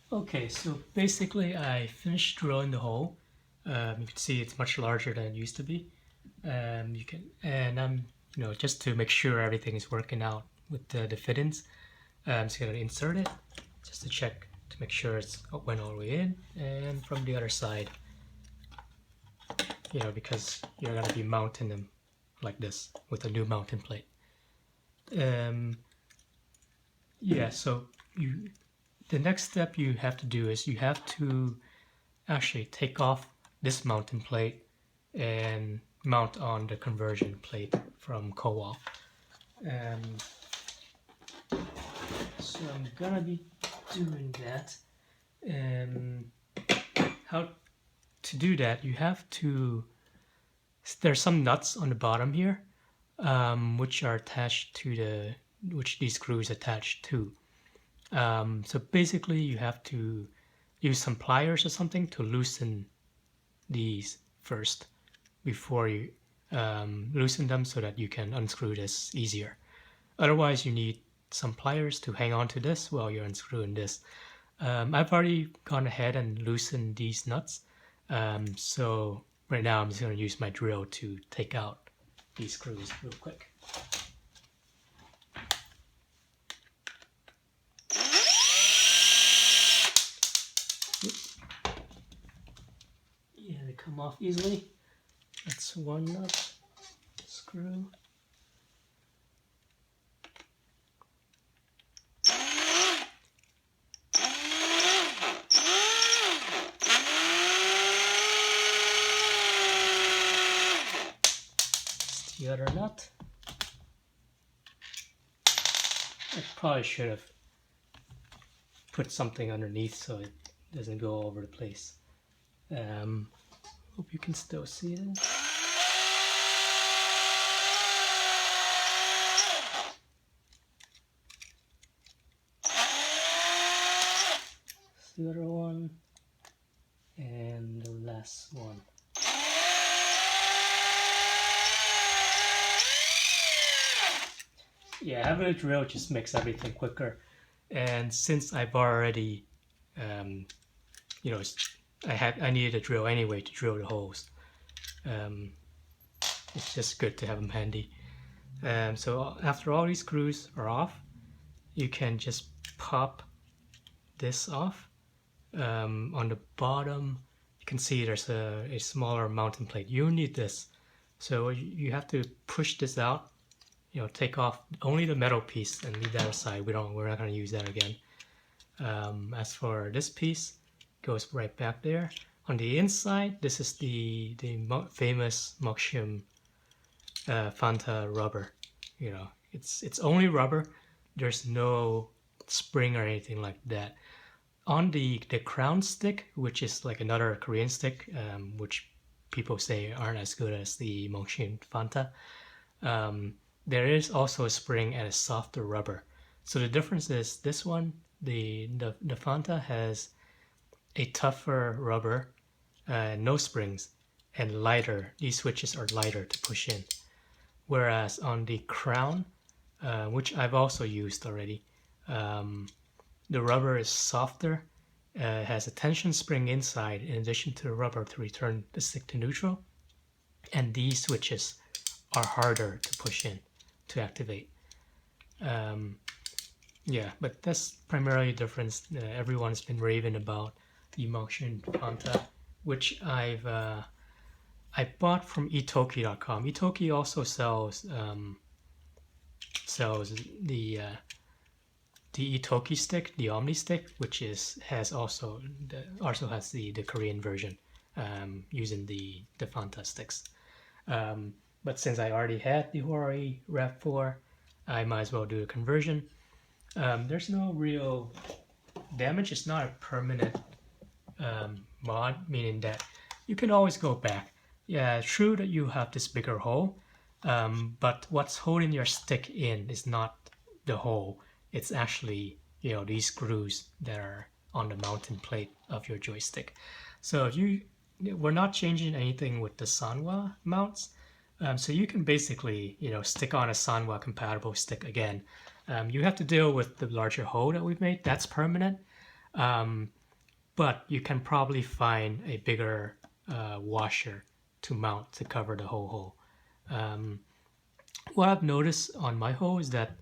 Okay, so basically I finished drilling the hole. You can see it's much larger than it used to be. And I'm, just to make sure everything is working out with the fittings, I'm just gonna insert it just to check to make sure it's went all the way in. And from the other side, because you're gonna be mounting them like this with a new mounting plate. Yeah, so the next step you have to do is you have to actually take off this mounting plate and mount on the conversion plate from Kowal. So I'm gonna be doing that. How to do that, you have to, there's some nuts on the bottom here, which are attached to which these screws attached to. So basically you have to use some pliers or something to loosen these first before you loosen them so that you can unscrew this easier. Otherwise you need some pliers to hang on to this while you're unscrewing this. I've already gone ahead and loosened these nuts. So right now I'm just going to use my drill to take out these screws real quick. Yeah, they come off easily. That's one nut, screw. The other nut. I probably should have put something underneath so it doesn't go all over the place. Hope you can still see it. The other one and the last one. Yeah, having a drill just makes everything quicker. And since I've already, I needed a drill anyway to drill the holes. It's just good to have them handy. So after all these screws are off, you can just pop this off. On the bottom, you can see there's a smaller mounting plate. You need this. So you have to push this out. Take off only the metal piece and leave that aside. We're not going to use that again. As for this piece, goes right back there. On the inside, this is the famous Myoungshin Fanta rubber. It's only rubber. There's no spring or anything like that. On the crown stick, which is like another Korean stick, which people say aren't as good as the Myoungshin Fanta, there is also a spring and a softer rubber. So the difference is this one, the Fanta has a tougher rubber, no springs, and lighter. These switches are lighter to push in. Whereas on the crown, which I've also used already, the rubber is softer, has a tension spring inside in addition to the rubber to return the stick to neutral, and these switches are harder to push in to activate. Yeah, but that's primarily the difference. Everyone's been raving about the Myoungshin Fanta, which I bought from itoki.com. Itoki also sells the Itoki stick, the Omni stick, which also has the Korean version using the Fanta sticks. But since I already had the Hori Rev 4, I might as well do a conversion. There's no real damage. It's not a permanent mod, meaning that you can always go back. Yeah, true that you have this bigger hole, but what's holding your stick in is not the hole. It's actually, these screws that are on the mounting plate of your joystick. So we're not changing anything with the sanwa mounts. So you can basically, stick on a sanwa compatible stick again. You have to deal with the larger hole that we've made. That's permanent. but you can probably find a bigger washer to mount to cover the whole hole. What I've noticed on my hole is that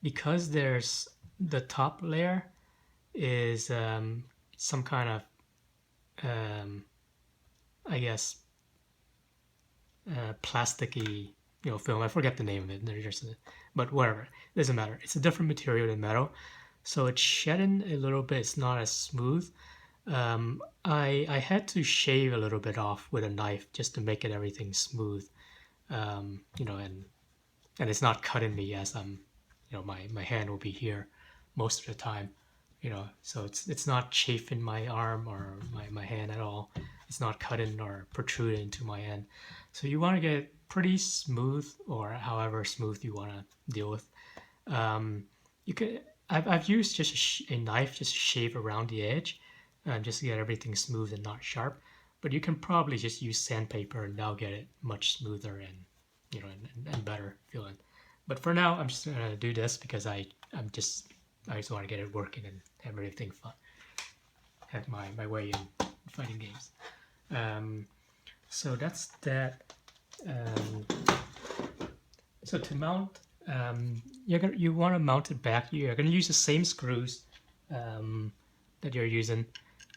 because there's the top layer is some kind of I guess plasticky film. I forget the name of it. But whatever, it doesn't matter. It's a different material than metal, so it's shedding a little bit. It's not as smooth. I had to shave a little bit off with a knife just to make it everything smooth. And it's not cutting me as I'm, my hand will be here most of the time, so it's not chafing my arm or my hand at all. It's not cutting or protruding into my hand. So you want to get it pretty smooth, or however smooth you want to deal with. You can. I've used just a knife just to shave around the edge, just to get everything smooth and not sharp. But you can probably just use sandpaper and that'll get it much smoother and and better feeling. But for now, I'm just gonna do this because I just want to get it working and have everything fun. Have my way in fighting games. So that's that. So to mount, you want to mount it back. You're going to use the same screws that you're using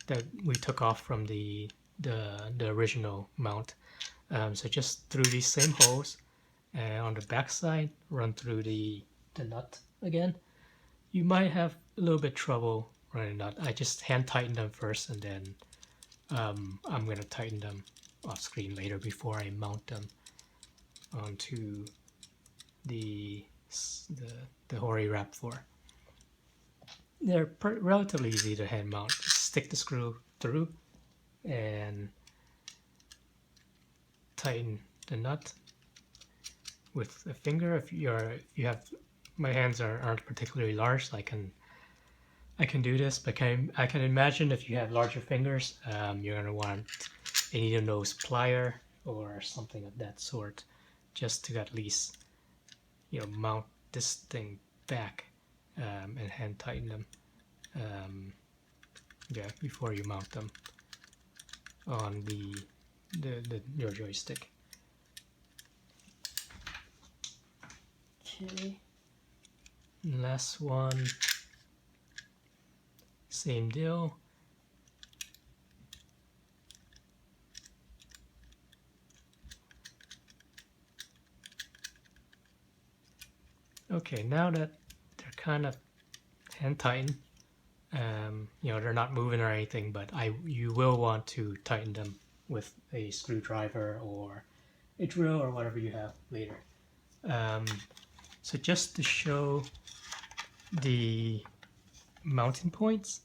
that we took off from the original mount. So just through these same holes, on the back side, run through the nut again. You might have a little bit trouble running the nut. I just hand tighten them first, and then I'm going to tighten them off screen later before I mount them onto the Hori Wrap 4. They're relatively easy to hand mount. Just stick the screw through and tighten the nut with a finger. If you have, my hands aren't particularly large, so I can do this, but I can imagine if you have larger fingers, you're gonna want a needle nose plier or something of that sort, just to at least mount this thing back and hand tighten them. Before you mount them on your joystick. Okay. Last one. Same deal. Okay, now that they're kind of hand tightened, they're not moving or anything, but you will want to tighten them with a screwdriver or a drill or whatever you have later. So just to show the mounting points,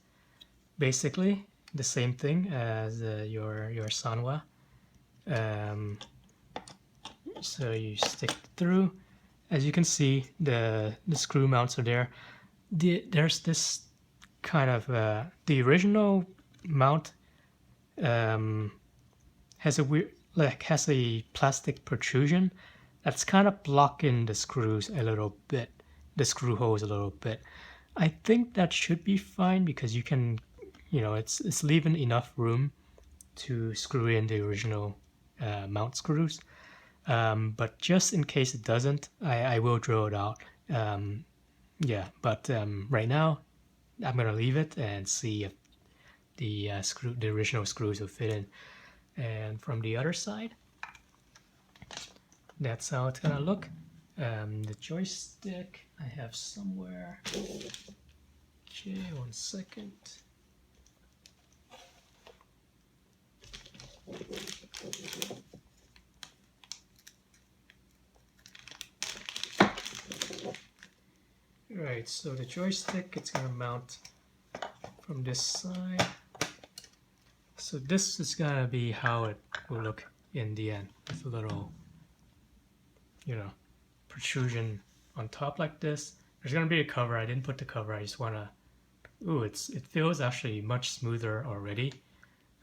basically the same thing as your sanwa. So you stick through. As you can see, the screw mounts are there. There's this kind of the original mount has a plastic protrusion that's kind of blocking the screws a little bit, the screw holes a little bit. I think that should be fine because you can, it's leaving enough room to screw in the original mount screws. But just in case it doesn't, I will drill it out. But right now, I'm gonna leave it and see if the original screws will fit in. And from the other side, that's how it's gonna look. The joystick I have somewhere. Okay, 1 second. Right, so the joystick, it's gonna mount from this side. So this is gonna be how it will look in the end, with a little, protrusion on top like this. There's gonna be a cover. I didn't put the cover. I just wanna. Ooh, it feels actually much smoother already,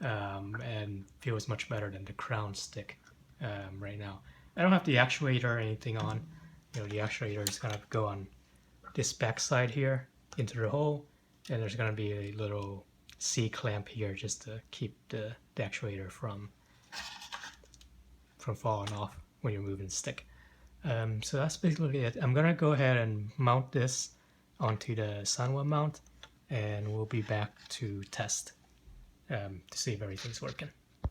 and feels much better than the crown stick right now. I don't have the actuator or anything on. The actuator is gonna go on this back side here into the hole, and there's gonna be a little C-clamp here just to keep the actuator from falling off when you're moving the stick. So that's basically it. I'm gonna go ahead and mount this onto the sanwa mount, and we'll be back to test to see if everything's working.